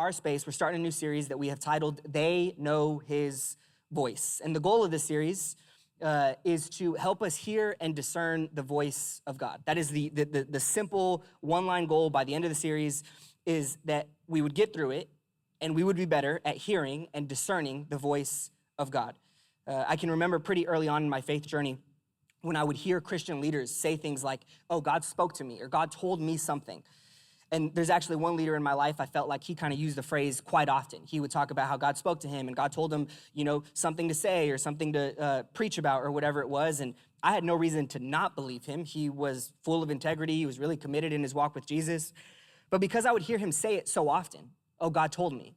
our space, we're starting a new series that we have titled, They Know His Voice. And the goal of this series is to help us hear and discern the voice of God. That is the simple one-line goal by the end of the series, is that we would get through it and we would be better at hearing and discerning the voice of God. I can remember pretty early on in my faith journey when I would hear Christian leaders say things like, oh, God spoke to me, or God told me something. And there's actually one leader in my life, I felt like he kind of used the phrase quite often. He would talk about how God spoke to him and God told him, something to say or something to preach about or whatever it was. And I had no reason to not believe him. He was full of integrity. He was really committed in his walk with Jesus. But because I would hear him say it so often, oh, God told me,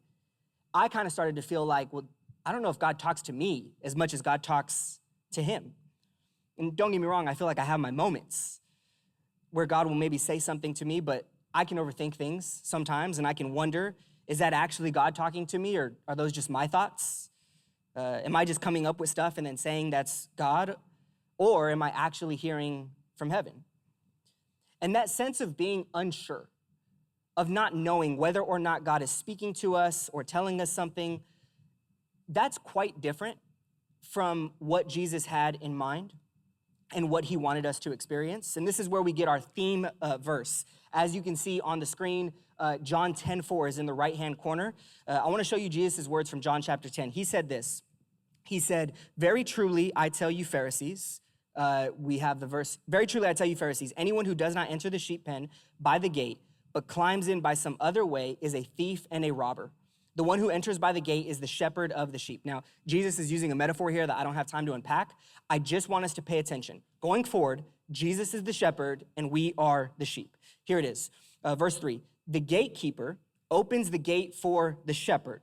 I kind of started to feel like, well, I don't know if God talks to me as much as God talks to him. And don't get me wrong, I feel like I have my moments where God will maybe say something to me, but I can overthink things sometimes, and I can wonder, is that actually God talking to me, or are those just my thoughts? Am I just coming up with stuff and then saying that's God, or am I actually hearing from heaven? And that sense of being unsure, of not knowing whether or not God is speaking to us or telling us something, that's quite different from what Jesus had in mind and what he wanted us to experience. And this is where we get our theme verse. As you can see on the screen, John 10:4 is in the right-hand corner. I want to show you Jesus' words from John chapter 10. He said this. He said, very truly, I tell you, Pharisees, we have the verse, very truly, I tell you, Pharisees, anyone who does not enter the sheep pen by the gate, but climbs in by some other way is a thief and a robber. The one who enters by the gate is the shepherd of the sheep. Now, Jesus is using a metaphor here that I don't have time to unpack. I just want us to pay attention. Going forward, Jesus is the shepherd and we are the sheep. Here it is, verse 3. The gatekeeper opens the gate for the shepherd,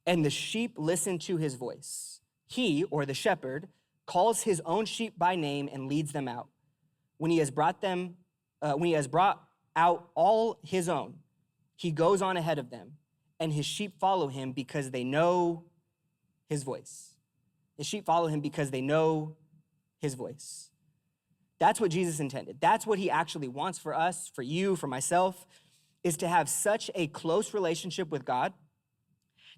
and the sheep listen to his voice. He, or the shepherd, calls his own sheep by name and leads them out. When he has brought out all his own, he goes on ahead of them, and his sheep follow him because they know his voice. His sheep follow him because they know his voice. That's what Jesus intended. That's what he actually wants for us, for you, for myself, is to have such a close relationship with God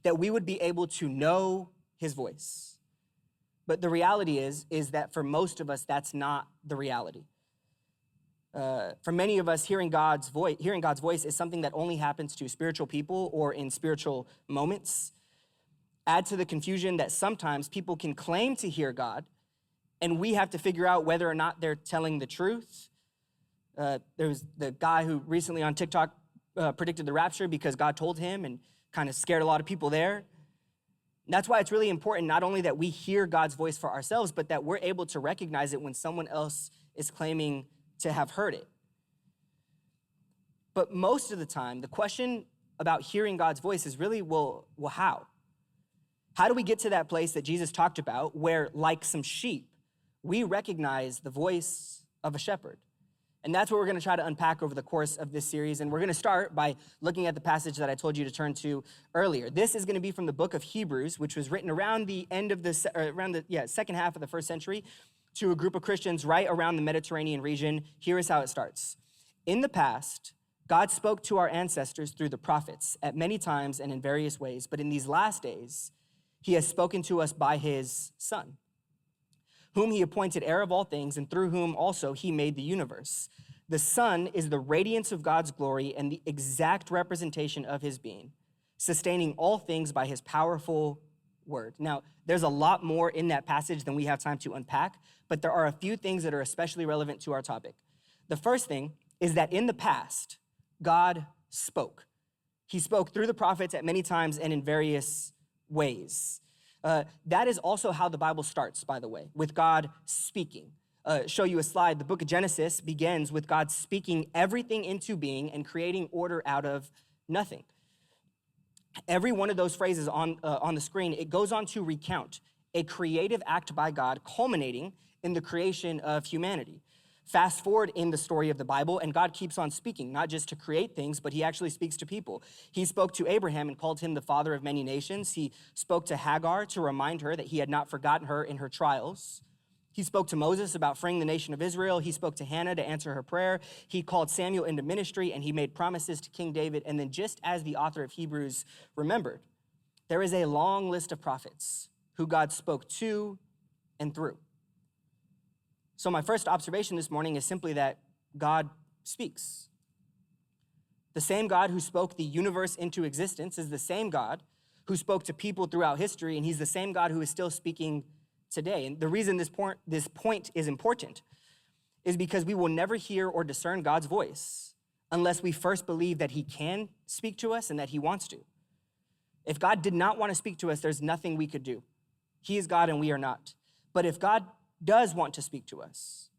that we would be able to know his voice. But the reality is that for most of us, that's not the reality. For many of us, hearing God's voice is something that only happens to spiritual people or in spiritual moments. Add to the confusion that sometimes people can claim to hear God, and we have to figure out whether or not they're telling the truth. There was the guy who recently on TikTok predicted the rapture because God told him, and kind of scared a lot of people there. And that's why it's really important not only that we hear God's voice for ourselves, but that we're able to recognize it when someone else is claiming to have heard it. But most of the time, the question about hearing God's voice is really, well, how? How do we get to that place that Jesus talked about where, like some sheep, we recognize the voice of a shepherd? And that's what we're going to try to unpack over the course of this series. And we're going to start by looking at the passage that I told you to turn to earlier. This is going to be from the book of Hebrews, which was written around the end of the second half of the first century to a group of Christians right around the Mediterranean region. Here is how it starts. In the past, God spoke to our ancestors through the prophets at many times and in various ways. But in these last days, he has spoken to us by his Son, whom he appointed heir of all things, and through whom also he made the universe. The Son is the radiance of God's glory and the exact representation of his being, sustaining all things by his powerful word. Now, there's a lot more in that passage than we have time to unpack, but there are a few things that are especially relevant to our topic. The first thing is that in the past, God spoke. He spoke through the prophets at many times and in various ways. That is also how the Bible starts, by the way, with God speaking. Show you a slide. The book of Genesis begins with God speaking everything into being and creating order out of nothing. Every one of those phrases on the screen, it goes on to recount a creative act by God culminating in the creation of humanity. Fast forward in the story of the Bible, and God keeps on speaking, not just to create things, but he actually speaks to people. He spoke to Abraham and called him the father of many nations. He spoke to Hagar to remind her that he had not forgotten her in her trials. He spoke to Moses about freeing the nation of Israel. He spoke to Hannah to answer her prayer. He called Samuel into ministry, and he made promises to King David. And then just as the author of Hebrews remembered, there is a long list of prophets who God spoke to and through. So my first observation this morning is simply that God speaks. The same God who spoke the universe into existence is the same God who spoke to people throughout history, and he's the same God who is still speaking today. And the reason this point is important is because we will never hear or discern God's voice unless we first believe that he can speak to us and that he wants to. If God did not want to speak to us, there's nothing we could do. He is God and we are not. But if God does want to speak to us,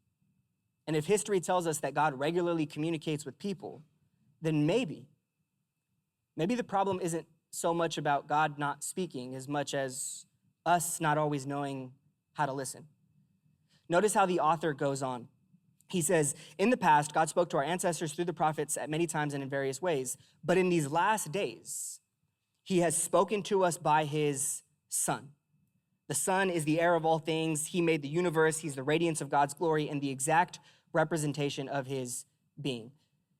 and if history tells us that God regularly communicates with people, then maybe the problem isn't so much about God not speaking as much as us not always knowing how to listen. Notice how the author goes on. He says, in the past, God spoke to our ancestors through the prophets at many times and in various ways, but in these last days, he has spoken to us by his Son. The Son is the heir of all things. He made the universe. He's the radiance of God's glory and the exact representation of his being.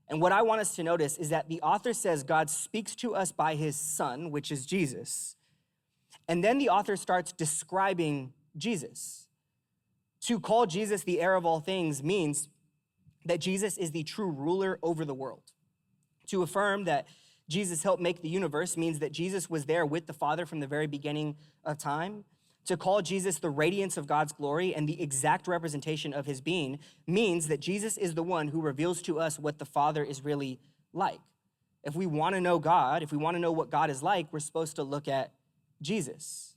And what I want us to notice is that the author says God speaks to us by his Son, which is Jesus. And then the author starts describing Jesus. To call Jesus the heir of all things means that Jesus is the true ruler over the world. To affirm that Jesus helped make the universe means that Jesus was there with the Father from the very beginning of time. To call Jesus the radiance of God's glory and the exact representation of his being means that Jesus is the one who reveals to us what the Father is really like. If we want to know God, if we want to know what God is like, we're supposed to look at Jesus.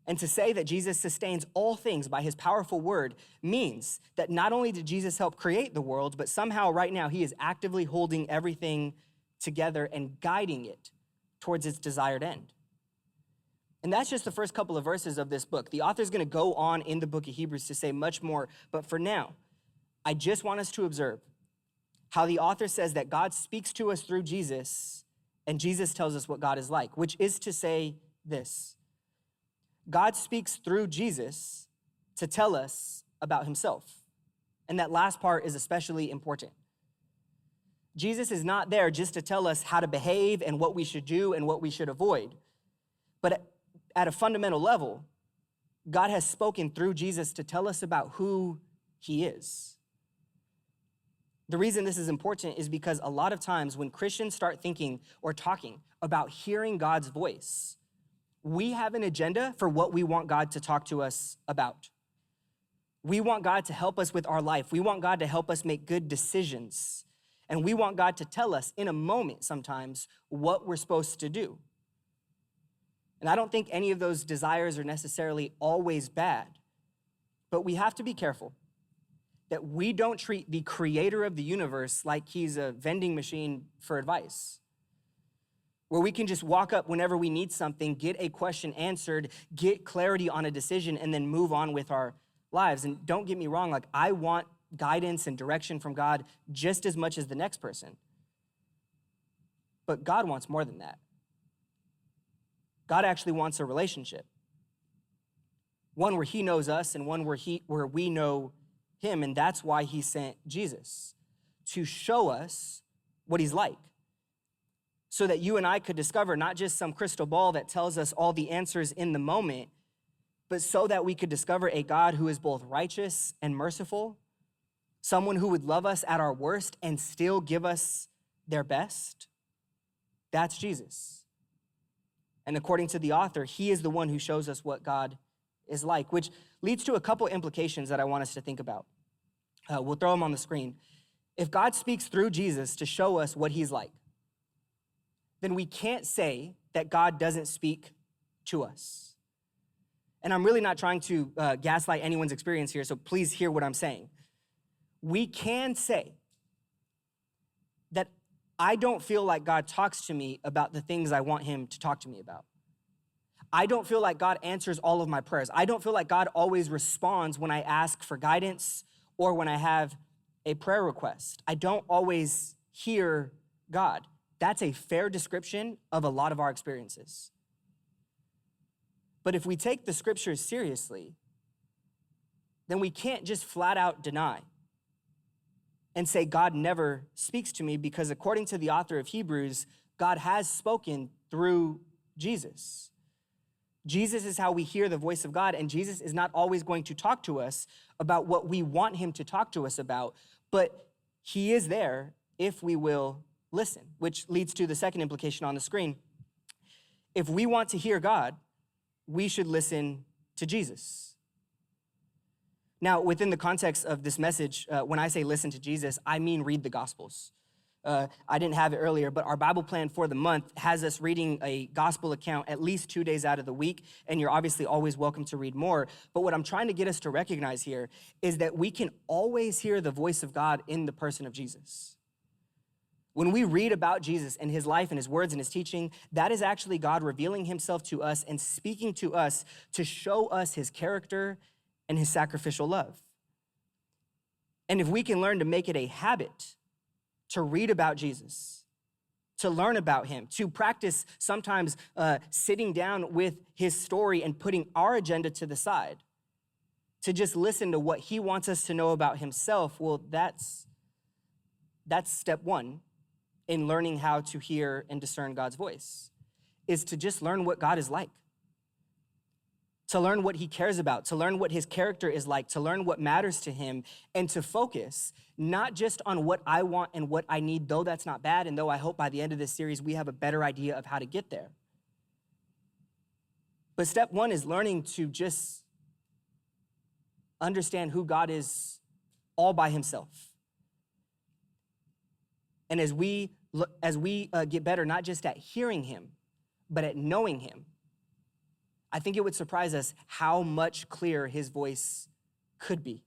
And to say that Jesus sustains all things by his powerful word means that not only did Jesus help create the world, but somehow right now he is actively holding everything together and guiding it towards its desired end. And that's just the first couple of verses of this book. The author's going to go on in the book of Hebrews to say much more, but for now, I just want us to observe how the author says that God speaks to us through Jesus, and Jesus tells us what God is like, which is to say this: God speaks through Jesus to tell us about himself. And that last part is especially important. Jesus is not there just to tell us how to behave and what we should do and what we should avoid. But at a fundamental level, God has spoken through Jesus to tell us about who he is. The reason this is important is because a lot of times when Christians start thinking or talking about hearing God's voice, we have an agenda for what we want God to talk to us about. We want God to help us with our life. We want God to help us make good decisions. And we want God to tell us in a moment sometimes what we're supposed to do. And I don't think any of those desires are necessarily always bad, but we have to be careful that we don't treat the creator of the universe like he's a vending machine for advice, where we can just walk up whenever we need something, get a question answered, get clarity on a decision, and then move on with our lives. And don't get me wrong, like I want guidance and direction from God just as much as the next person. But God wants more than that. God actually wants a relationship. One where he knows us and one where we know him. And that's why he sent Jesus, to show us what he's like, so that you and I could discover not just some crystal ball that tells us all the answers in the moment, but so that we could discover a God who is both righteous and merciful, someone who would love us at our worst and still give us their best. That's Jesus. And according to the author, he is the one who shows us what God is like, which leads to a couple implications that I want us to think about. We'll throw them on the screen. If God speaks through Jesus to show us what he's like, then we can't say that God doesn't speak to us. And I'm really not trying to gaslight anyone's experience here, so please hear what I'm saying. We can say that I don't feel like God talks to me about the things I want him to talk to me about. I don't feel like God answers all of my prayers. I don't feel like God always responds when I ask for guidance or when I have a prayer request. I don't always hear God. That's a fair description of a lot of our experiences. But if we take the scriptures seriously, then we can't just flat out deny and say, God never speaks to me, because according to the author of Hebrews, God has spoken through Jesus. Jesus is how we hear the voice of God, and Jesus is not always going to talk to us about what we want him to talk to us about, but he is there if we will listen, which leads to the second implication on the screen. If we want to hear God, we should listen to Jesus. Now, within the context of this message, when I say listen to Jesus, I mean read the Gospels. I didn't have it earlier, but our Bible plan for the month has us reading a gospel account at least 2 days out of the week, and you're obviously always welcome to read more. But what I'm trying to get us to recognize here is that we can always hear the voice of God in the person of Jesus. When we read about Jesus and his life and his words and his teaching, that is actually God revealing himself to us and speaking to us to show us his character and his sacrificial love. And if we can learn to make it a habit to read about Jesus, to learn about him, to practice sometimes sitting down with his story and putting our agenda to the side, to just listen to what he wants us to know about himself, well, that's step one in learning how to hear and discern God's voice, is to just learn what God is like, to learn what he cares about, to learn what his character is like, to learn what matters to him, and to focus not just on what I want and what I need, though that's not bad, and though I hope by the end of this series we have a better idea of how to get there. But step one is learning to just understand who God is all by himself. And as we get better, not just at hearing him, but at knowing him, I think it would surprise us how much clearer his voice could be.